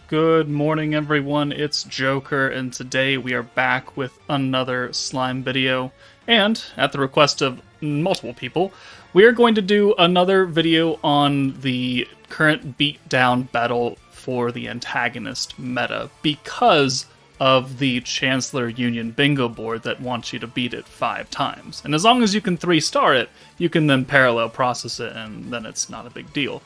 Good morning, everyone. It's Joker, and today we are back with another slime video. And, at the request of multiple people, we are going to do another video on the current beatdown battle for the antagonist meta because of the Chancellor Union bingo board that wants you to beat it 5 times. And as long as you can 3-star it, you can then parallel process it, and then it's not a big deal.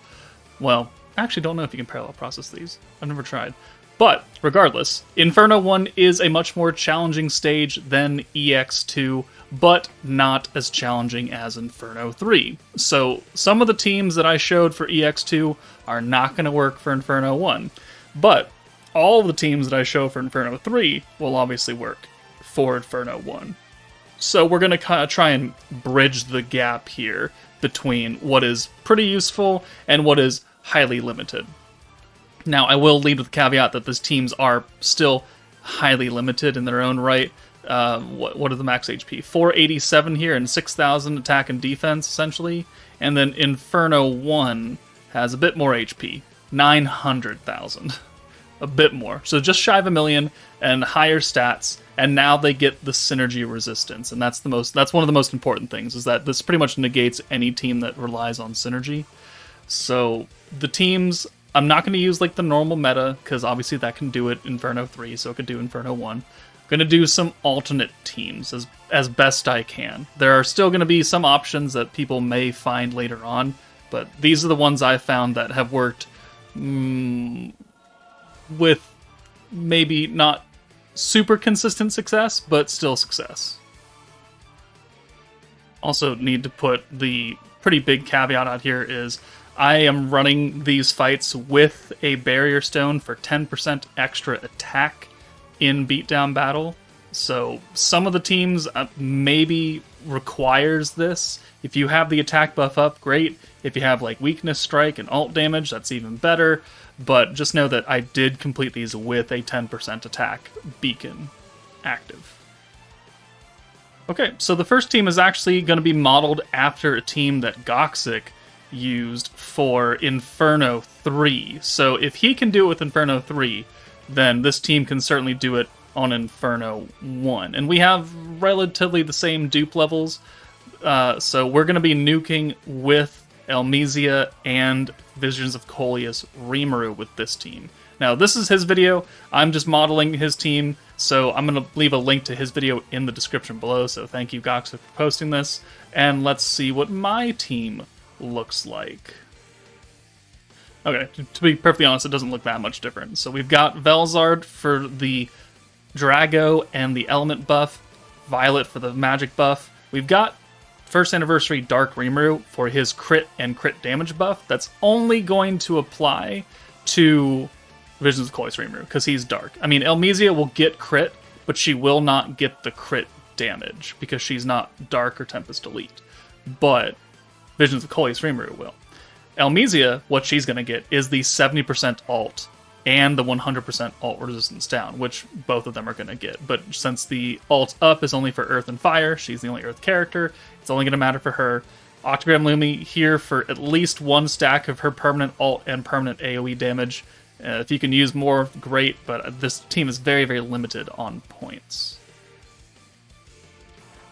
Well, I actually don't know if you can parallel process these. I've never tried. But, regardless, Inferno 1 is a much more challenging stage than EX2, but not as challenging as Inferno 3. So, some of the teams that I showed for EX2 are not going to work for Inferno 1. But, all the teams that I show for Inferno 3 will obviously work for Inferno 1. So we're going to kind of try and bridge the gap here between what is pretty useful and what is highly limited. Now, I will lead with the caveat that these teams are still highly limited in their own right. What are the max HP? 487 here and 6,000 attack and defense, essentially. And then Inferno 1 has a bit more HP, 900,000. A bit more. So just shy of 1 million and higher stats, and now they get the synergy resistance, and that's one of the most important things, is that this pretty much negates any team that relies on synergy. So the teams, I'm not going to use like the normal meta, because obviously that can do it Inferno 3, so it could do Inferno 1. I'm going to do some alternate teams as best I can. There are still going to be some options that people may find later on, but these are the ones I found that have worked with maybe not super consistent success, but still success. Also need to put the pretty big caveat out here is I am running these fights with a barrier stone for 10% extra attack in beatdown battle. So some of the teams maybe requires this. If you have the attack buff up, great. If you have like weakness strike and alt damage, that's even better. But just know that I did complete these with a 10% attack beacon active. Okay, so the first team is actually going to be modeled after a team that GhoXic used for Inferno 3. So if he can do it with Inferno 3, then this team can certainly do it on Inferno 1. And we have relatively the same dupe levels, so we're going to be nuking with Elmesia and Visions of Coleus Rimuru with this team. Now, this is his video. I'm just modeling his team, so I'm going to leave a link to his video in the description below, so thank you, GhoXic, for posting this. And let's see what my team looks like. Okay, to be perfectly honest, it doesn't look that much different. So we've got Velzard for the Drago and the element buff, Violet for the magic buff. We've got First Anniversary Dark Rimuru for his crit and crit damage buff. That's only going to apply to Visions of Coleus Rimuru, because he's dark. I mean, Elmesia will get crit, but she will not get the crit damage, because she's not dark or Tempest Elite. But Visions of Coleus Rimuru will. Elmesia, what she's going to get is the 70% alt and the 100% alt resistance down, which both of them are going to get. But since the alt up is only for Earth and Fire, she's the only Earth character, it's only going to matter for her. Octagram Lumi here for at least 1 stack of her permanent alt and permanent AoE damage. If you can use more, great, but this team is very, very limited on points.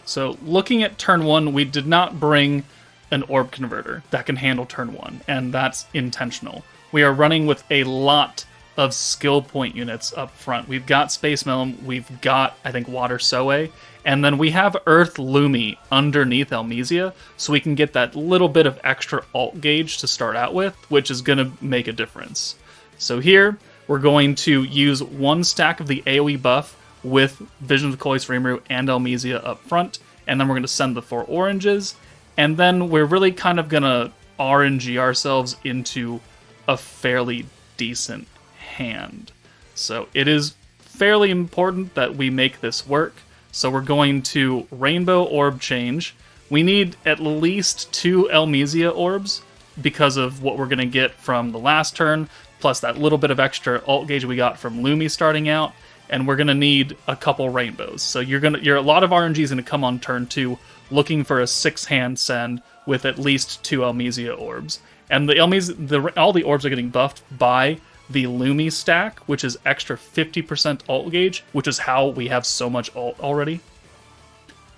So looking at turn 1, we did not bring an orb converter that can handle turn 1, and that's intentional. We are running with a lot of skill point units up front. We've got Space Melon, we've got, I think, Water Soe, and then we have Earth Lumi underneath Elmesia, so we can get that little bit of extra alt gauge to start out with, which is going to make a difference. So here, we're going to use 1 stack of the AoE buff with Visions of Coleus Rimuru and Elmesia up front, and then we're going to send the 4 oranges, and then we're really kind of going to RNG ourselves into a fairly decent hand. So it is fairly important that we make this work. So we're going to Rainbow Orb change. We need at least 2 Elmesia orbs because of what we're going to get from the last turn, plus that little bit of extra alt gauge we got from Lumi starting out, and we're going to need a couple rainbows. So a lot of RNG is going to come on turn 2 looking for a 6-hand send with at least 2 Elmesia orbs. And the all the orbs are getting buffed by the Lumi stack, which is extra 50% alt gauge, which is how we have so much alt already.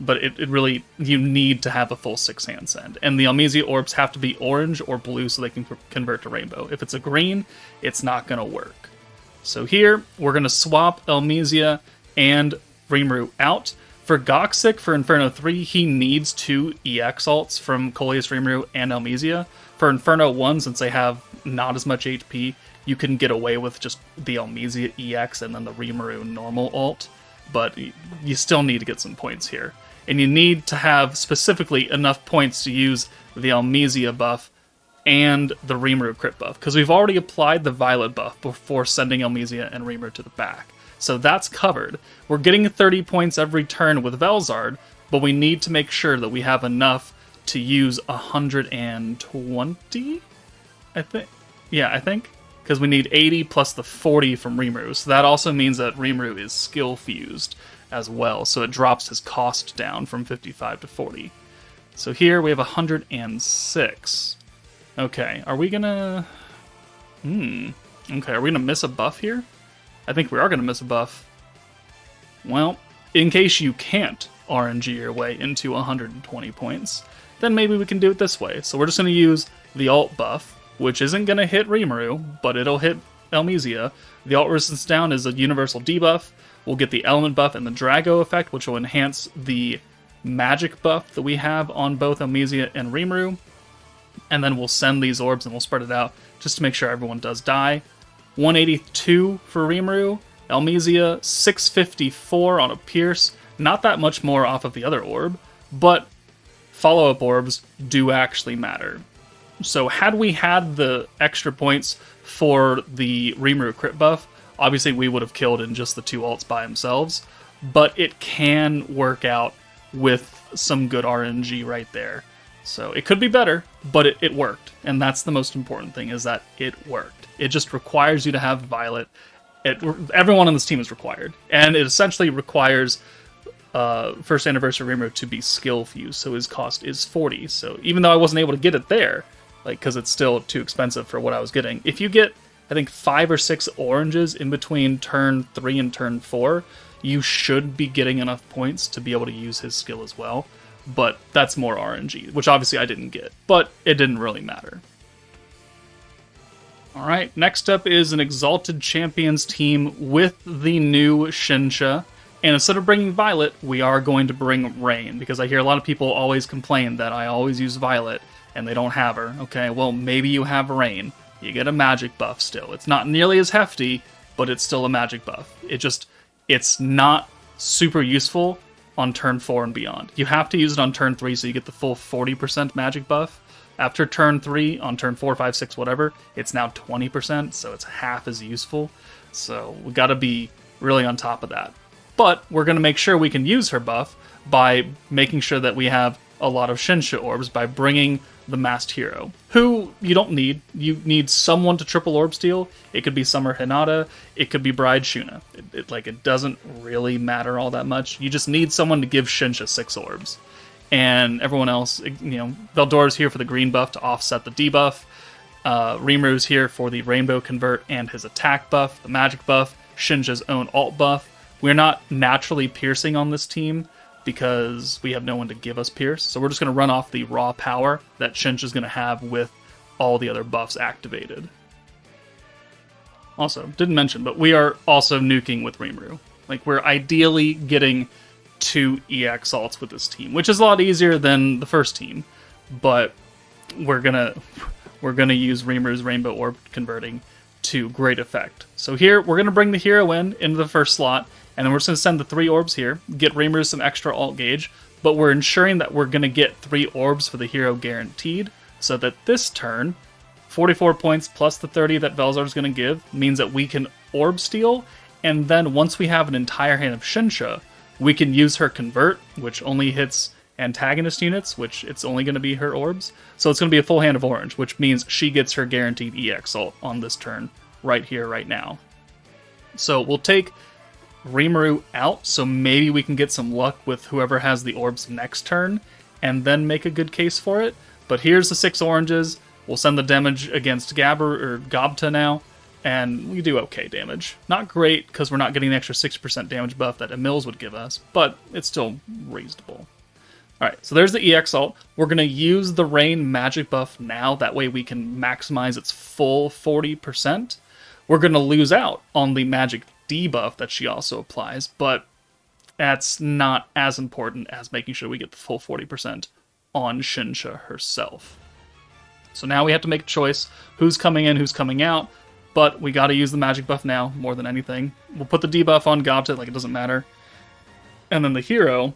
But it really, you need to have a full 6-hand send. And the Elmesia orbs have to be orange or blue so they can convert to rainbow. If it's a green, it's not going to work. So here, we're going to swap Elmesia and Rimuru out. For GhoXic, for Inferno 3, he needs 2 EX alts from Coleus, Rimuru, and Elmesia. For Inferno 1, since they have not as much HP, you can get away with just the Elmesia EX and then the Rimuru normal alt. But you still need to get some points here. And you need to have specifically enough points to use the Elmesia buff and the Rimuru crit buff, because we've already applied the Violet buff before sending Elmesia and Rimuru to the back. So that's covered. We're getting 30 points every turn with Velzard, but we need to make sure that we have enough to use 120, I think. Yeah, I think. Because we need 80 plus the 40 from Rimuru. So that also means that Rimuru is skill fused as well. So it drops his cost down from 55 to 40. So here we have 106. Okay, are we gonna... Okay, are we gonna miss a buff here? I think we are gonna miss a buff. Well, in case you can't RNG your way into 120 points, then maybe we can do it this way. So we're just gonna use the alt buff, which isn't going to hit Rimuru, but it'll hit Elmesia. The alt resistance down is a universal debuff. We'll get the element buff and the Drago effect, which will enhance the magic buff that we have on both Elmesia and Rimuru. And then we'll send these orbs and we'll spread it out just to make sure everyone does die. 182 for Rimuru. Elmesia, 654 on a Pierce. Not that much more off of the other orb, but follow-up orbs do actually matter. So had we had the extra points for the Rimuru crit buff, obviously we would have killed in just the 2 alts by themselves, but it can work out with some good RNG right there. So it could be better, but it worked, and that's the most important thing, is that it worked. It just requires you to have Violet. Everyone on this team is required, and it essentially requires First Anniversary Rimuru to be skill fused, so his cost is 40. So even though I wasn't able to get it there, because it's still too expensive for what I was getting. If you get, I think, 5 or 6 oranges in between turn 3 and turn 4, you should be getting enough points to be able to use his skill as well. But that's more RNG, which obviously I didn't get. But it didn't really matter. Alright, next up is an Exalted Champions team with the new Shinsha. And instead of bringing Violet, we are going to bring Rain, because I hear a lot of people always complain that I always use Violet, and they don't have her. Okay, well, maybe you have Rain. You get a magic buff still. It's not nearly as hefty, but it's still a magic buff. It's not super useful on turn 4 and beyond. You have to use it on turn 3 so you get the full 40% magic buff. After turn 3, on turn 4, 5, 6, whatever, it's now 20%, so it's half as useful. So we gotta be really on top of that. But we're gonna make sure we can use her buff by making sure that we have a lot of Shinsha orbs by bringing the Masked Hero, who you don't need. You need someone to triple orb steal. It could be Summer Hinata, it could be Bride Shuna. It doesn't really matter all that much. You just need someone to give Shinsha 6 orbs. And everyone else, Veldora's here for the green buff to offset the debuff. Rimuru's here for the rainbow convert and his attack buff, the magic buff, Shinsha's own alt buff. We're not naturally piercing on this team, because we have no one to give us Pierce. So we're just going to run off the raw power that Shinsha's going to have with all the other buffs activated. Also, didn't mention, but we are also nuking with Rimuru. We're ideally getting 2 EX alts with this team, which is a lot easier than the first team. But we're gonna use Rimuru's Rainbow Orb converting to great effect. So here, we're going to bring the hero into the first slot, and then we're just going to send the 3 orbs here, get Rimuru some extra alt gauge, but we're ensuring that we're going to get 3 orbs for the hero guaranteed, so that this turn, 44 points plus the 30 that Velzard is going to give, means that we can orb steal, and then once we have an entire hand of Shinsha, we can use her convert, which only hits antagonist units, which it's only going to be her orbs. So it's going to be a full hand of orange, which means she gets her guaranteed EX ult on this turn, right here, right now. So we'll take Rimuru out, so maybe we can get some luck with whoever has the orbs next turn, and then make a good case for it. But here's the 6 oranges. We'll send the damage against Gobta now. and we do okay damage. Not great, because we're not getting the extra 6% damage buff that Emils would give us, but it's still reasonable. Alright, so there's the EX ult. We're going to use the Rain magic buff now, that way we can maximize its full 40%. We're going to lose out on the magic debuff that she also applies, but that's not as important as making sure we get the full 40% on Shinsha herself. So now we have to make a choice, who's coming in, who's coming out, but we gotta use the magic buff now, more than anything. We'll put the debuff on GhoXic, like it doesn't matter. And then the hero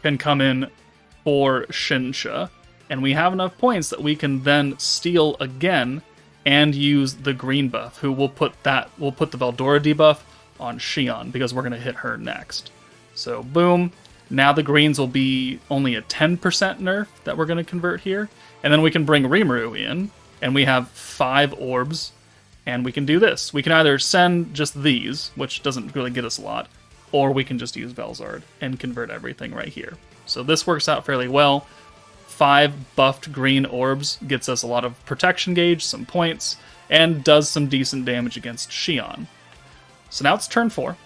can come in for Shinsha, and we have enough points that we can then steal again and use the green buff, we'll put the Veldora debuff on Xion, because we're gonna hit her next. So boom, now the greens will be only a 10% nerf that we're gonna convert here, and then we can bring Rimuru in, and we have 5 orbs, and we can do this. We can either send just these, which doesn't really get us a lot, or we can just use Velzard and convert everything right here. So this works out fairly well. 5 buffed green orbs gets us a lot of protection gauge, some points, and does some decent damage against Xion. So now it's turn 4,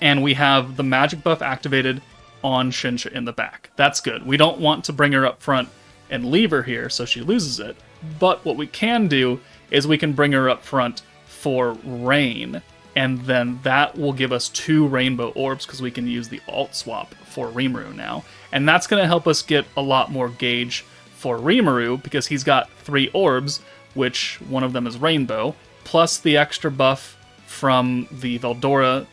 and we have the magic buff activated on Shinsha in the back. That's good. We don't want to bring her up front and leave her here so she loses it, but what we can do is we can bring her up front for Rain, and then that will give us 2 rainbow orbs because we can use the alt swap for Rimuru now. And that's going to help us get a lot more gauge for Rimuru because he's got 3 orbs, which one of them is rainbow, plus the extra buff from the Veldora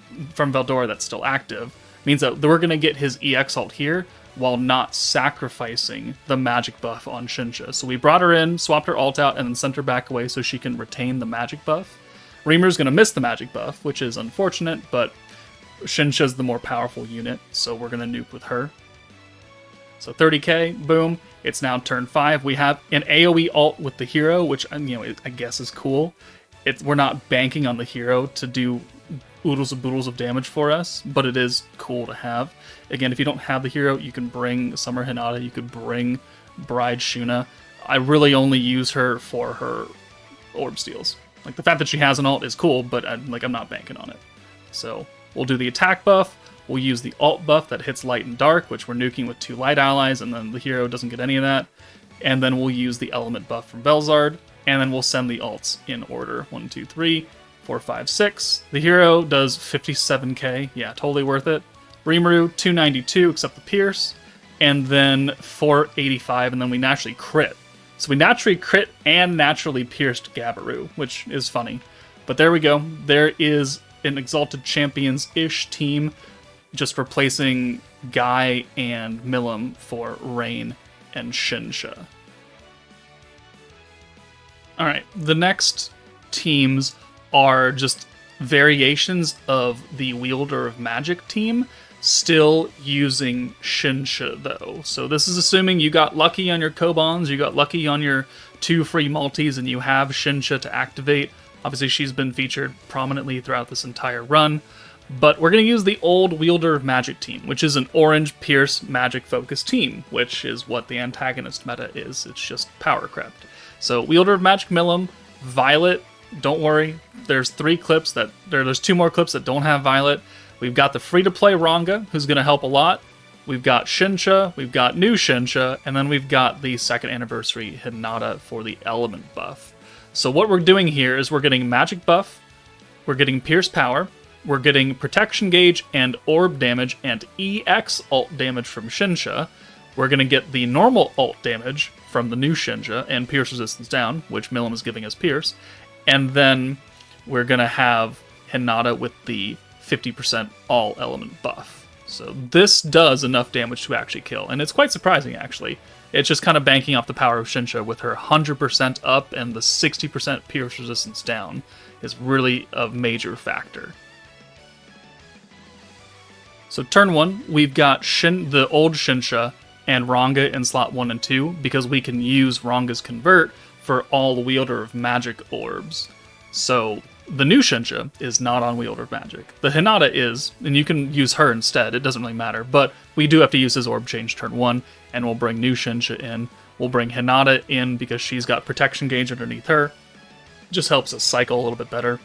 that's still active. Means that we're going to get his EX ult here while not sacrificing the magic buff on Shinsha. So we brought her in, swapped her ult out, and then sent her back away so she can retain the magic buff. Rimuru's going to miss the magic buff, which is unfortunate, but Shinsha's the more powerful unit, so we're going to nuke with her. So 30k, boom. It's now turn 5. We have an AoE ult with the hero, which I guess is cool. We're not banking on the hero to do oodles and boodles of damage for us, but it is cool to have. Again, if you don't have the hero, you can bring Summer Hinata, you could bring Bride Shuna. I really only use her for her orb steals. Like, the fact that she has an ult is cool, but I'm not banking on it. So we'll do the attack buff, we'll use the ult buff that hits light and dark, which we're nuking with 2 light allies, and then the hero doesn't get any of that. And then we'll use the element buff from Velzard, and then we'll send the ults in order. 1, 2, 3, 4, 5, 6. The hero does 57k. Yeah, totally worth it. Rimuru, 292, except the Pierce. And then 485, and then we naturally crit. So we naturally crit and naturally pierced Gabiru, which is funny. But there we go. There is an Exalted Champions-ish team, just replacing Guy and Milim for Rain and Shinsha. Alright, the next teams are just variations of the Wielder of Magic team, still using Shinsha though. So this is assuming you got lucky on your Kobans, you got lucky on your 2 free multis, and you have Shinsha to activate. Obviously she's been featured prominently throughout this entire run, but we're going to use the old Wielder of Magic team, which is an orange Pierce magic focused team, which is what the antagonist meta is. It's just power crept. So Wielder of Magic Milim, Violet, don't worry, there's 3 clips there's 2 more clips that don't have Violet. We've got the free-to-play Ranga, who's going to help a lot. We've got Shinsha, we've got new Shinsha, and then we've got the 2nd anniversary Hinata for the element buff. So what we're doing here is we're getting magic buff, we're getting Pierce power, we're getting protection gauge and orb damage and EX ult damage from Shinsha. We're going to get the normal ult damage from the new Shinsha and Pierce resistance down, which Milim is giving us Pierce. And then we're going to have Hinata with the 50% all element buff. So this does enough damage to actually kill, and it's quite surprising actually. It's just kind of banking off the power of Shinsha with her 100% up and the 60% Pierce resistance down is really a major factor. So turn 1, we've got the old Shinsha and Ranga in slot 1 and 2 because we can use Ranga's convert for all the Wielder of Magic orbs. So the new Shinsha is not on Wielder of Magic. The Hinata is, and you can use her instead, it doesn't really matter, but we do have to use his orb change turn 1, and we'll bring new Shinsha in. We'll bring Hinata in because she's got protection gauge underneath her. Just helps us cycle a little bit better.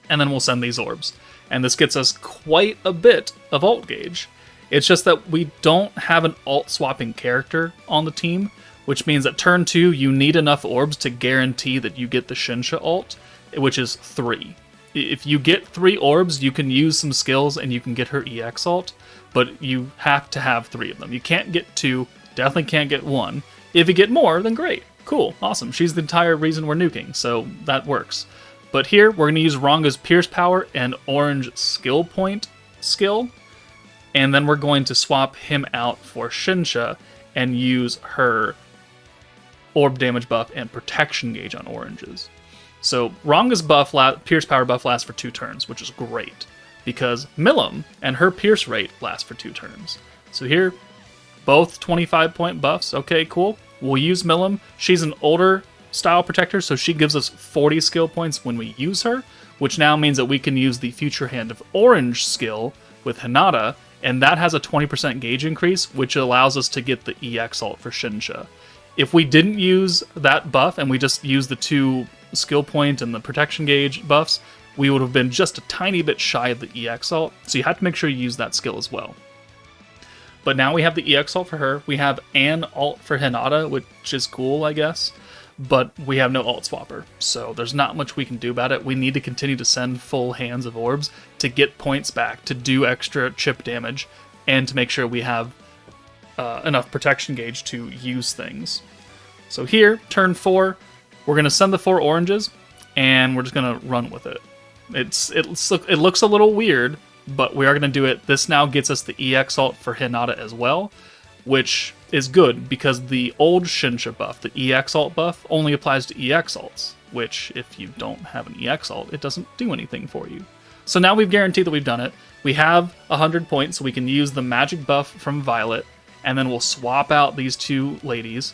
And then we'll send these orbs. And this gets us quite a bit of alt gauge. It's just that we don't have an alt swapping character on the team, which means at turn 2 you need enough orbs to guarantee that you get the Shinsha alt, which is 3. If you get 3 orbs, you can use some skills and you can get her EX alt, but you have to have 3 of them. You can't get 2, definitely can't get 1. If you get more, then great. Cool, awesome. She's the entire reason we're nuking, so that works. But here, we're going to use Ranga's Pierce Power and Orange Skill Point skill, and then we're going to swap him out for Shinsha and use her Orb Damage buff and Protection Gauge on oranges. So Ranga's Pierce Power buff lasts for 2 turns, which is great, because Milim and her Pierce rate lasts for 2 turns. So here, both 25-point buffs. Okay, cool. We'll use Milim. She's an older style protector, so she gives us 40 skill points when we use her, which now means that we can use the Future Hand of Orange skill with Hinata, and that has a 20% gauge increase, which allows us to get the EX alt for Shinsha. If we didn't use that buff and we just used the 2 skill point and the protection gauge buffs, we would have been just a tiny bit shy of the EX alt, so you have to make sure you use that skill as well. But now we have the EX alt for her, we have an alt for Hinata, which is cool, I guess, but we have no alt swapper, so there's not much we can do about it. We need to continue to send full hands of orbs to get points back, to do extra chip damage, and to make sure we have enough protection gauge to use things. So here, turn 4, we're going to send the 4 oranges, and we're just going to run with it. It looks a little weird, but we are going to do it. This now gets us the EX alt for Hinata as well, which is good because the old Shinsha buff, the EX alt buff, only applies to EX alts, which if you don't have an EX alt, it doesn't do anything for you. So now we've guaranteed that we've done it. We have 100 points, so we can use the magic buff from Violet, and then we'll swap out these 2 ladies,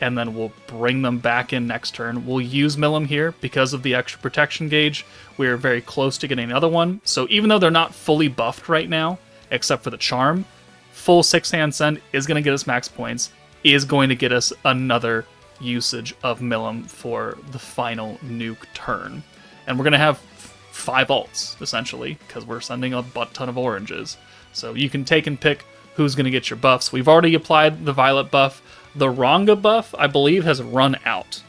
and then we'll bring them back in next turn. We'll use Milim here because of the extra protection gauge. We're very close to getting another one, so even though they're not fully buffed right now, except for the charm, full 6-hand send is going to get us max points, is going to get us another usage of Milim for the final nuke turn. And we're going to have 5 alts, essentially, because we're sending a butt ton of oranges. So you can take and pick who's going to get your buffs. We've already applied the Violet buff. The Ranga buff, I believe, has run out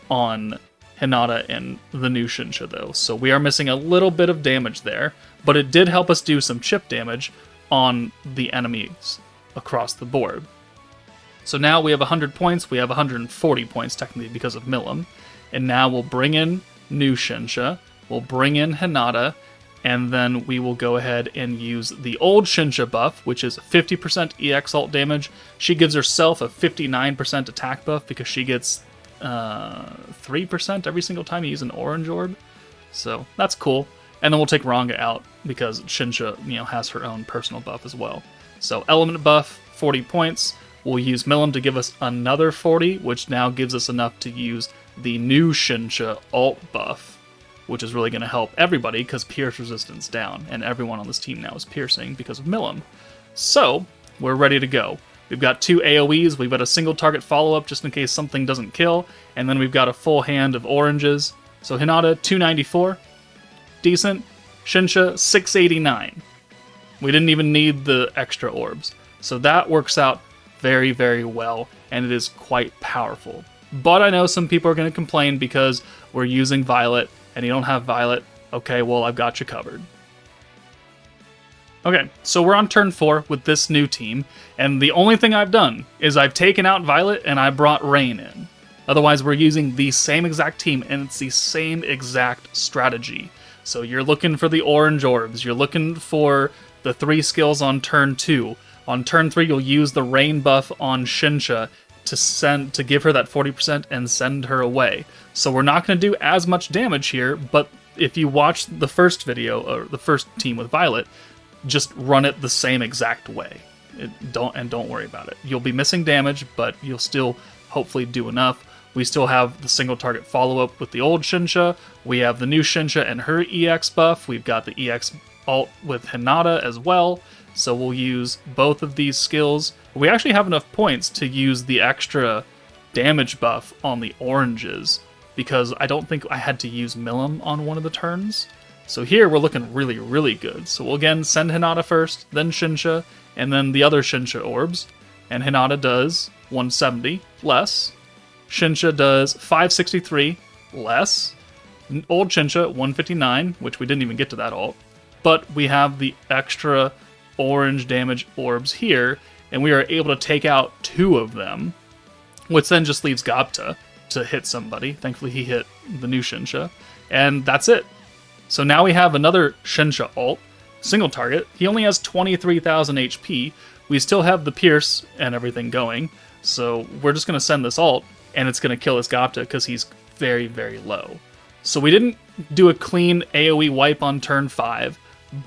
on Hinata and the new Shinsha, though. So we are missing a little bit of damage there, but it did help us do some chip damage on the enemies across the board. So now we have 100 points, we have 140 points technically because of Milim, and now we'll bring in new Shinsha, we'll bring in Hinata, and then we will go ahead and use the old Shinsha buff, which is 50% EX alt damage. She gives herself a 59% attack buff because she gets 3% every single time you use an orange orb, so that's cool. And then we'll take Ranga out because Shinsha, has her own personal buff as well. So element buff, 40 points. We'll use Milim to give us another 40, which now gives us enough to use the new Shinsha alt buff, which is really going to help everybody because pierce resistance down, and everyone on this team now is piercing because of Milim. So we're ready to go. We've got 2 AoEs, we've got a single target follow-up just in case something doesn't kill, and then we've got a full hand of oranges. So Hinata, 294. Decent. Shinsha, 689. We didn't even need the extra orbs. So that works out very, very well, and it is quite powerful. But I know some people are going to complain because we're using Violet, and you don't have Violet. Okay, well, I've got you covered. Okay, so we're on turn 4 with this new team, and the only thing I've done is I've taken out Violet and I brought Rain in. Otherwise, we're using the same exact team, and it's the same exact strategy. So you're looking for the orange orbs, you're looking for the 3 skills on turn 2. On turn 3, you'll use the rain buff on Shinsha to give her that 40% and send her away. So we're not going to do as much damage here, but if you watch the first video, or the first team with Violet, just run it the same exact way. Don't worry about it. You'll be missing damage, but you'll still hopefully do enough. We still have the single target follow-up with the old Shinsha. We have the new Shinsha and her EX buff. We've got the EX alt with Hinata as well. So we'll use both of these skills. We actually have enough points to use the extra damage buff on the oranges because I don't think I had to use Milim on one of the turns. So here we're looking really, really good. So we'll again send Hinata first, then Shinsha, and then the other Shinsha orbs. And Hinata does 170 less. Shinsha does 563 less. Old Shinsha 159, which we didn't even get to that ult. But we have the extra orange damage orbs here, and we are able to take out 2 of them, which then just leaves Gobta to hit somebody. Thankfully he hit the new Shinsha, and that's it. So now we have another Shinsha ult, single target. He only has 23,000 HP. We still have the Pierce and everything going, so we're just going to send this ult, and it's going to kill this Gobta because he's very, very low. So we didn't do a clean AoE wipe on turn 5,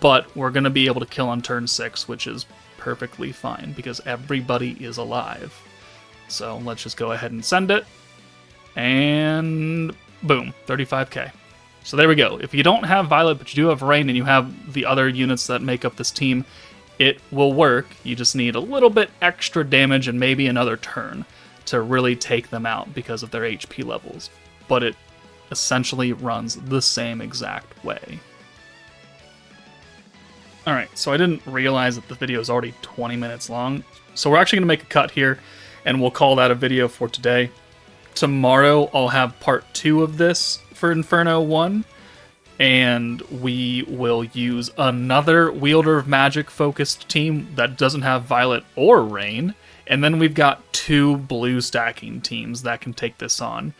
but we're going to be able to kill on turn 6, which is perfectly fine because everybody is alive. So let's just go ahead and send it, and boom, 35k. So there we go. If you don't have Violet, but you do have Rain, and you have the other units that make up this team, it will work. You just need a little bit extra damage and maybe another turn to really take them out because of their HP levels. But it essentially runs the same exact way. Alright, so I didn't realize that the video is already 20 minutes long. So we're actually going to make a cut here, and we'll call that a video for today. Tomorrow I'll have part 2 of this for Inferno 1, and we will use another Wielder of Magic focused team that doesn't have Violet or Rain, and then we've got 2 blue stacking teams that can take this on.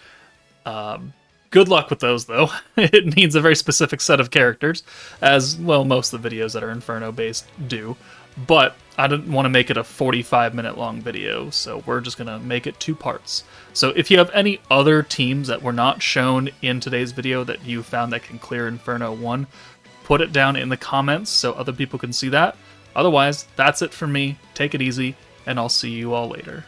Good luck with those, though. It needs a very specific set of characters, as, well, most of the videos that are Inferno-based do. But I didn't want to make it a 45-minute long video, so we're just going to make it 2 parts. So if you have any other teams that were not shown in today's video that you found that can clear Inferno 1, put it down in the comments so other people can see that. Otherwise, that's it for me. Take it easy, and I'll see you all later.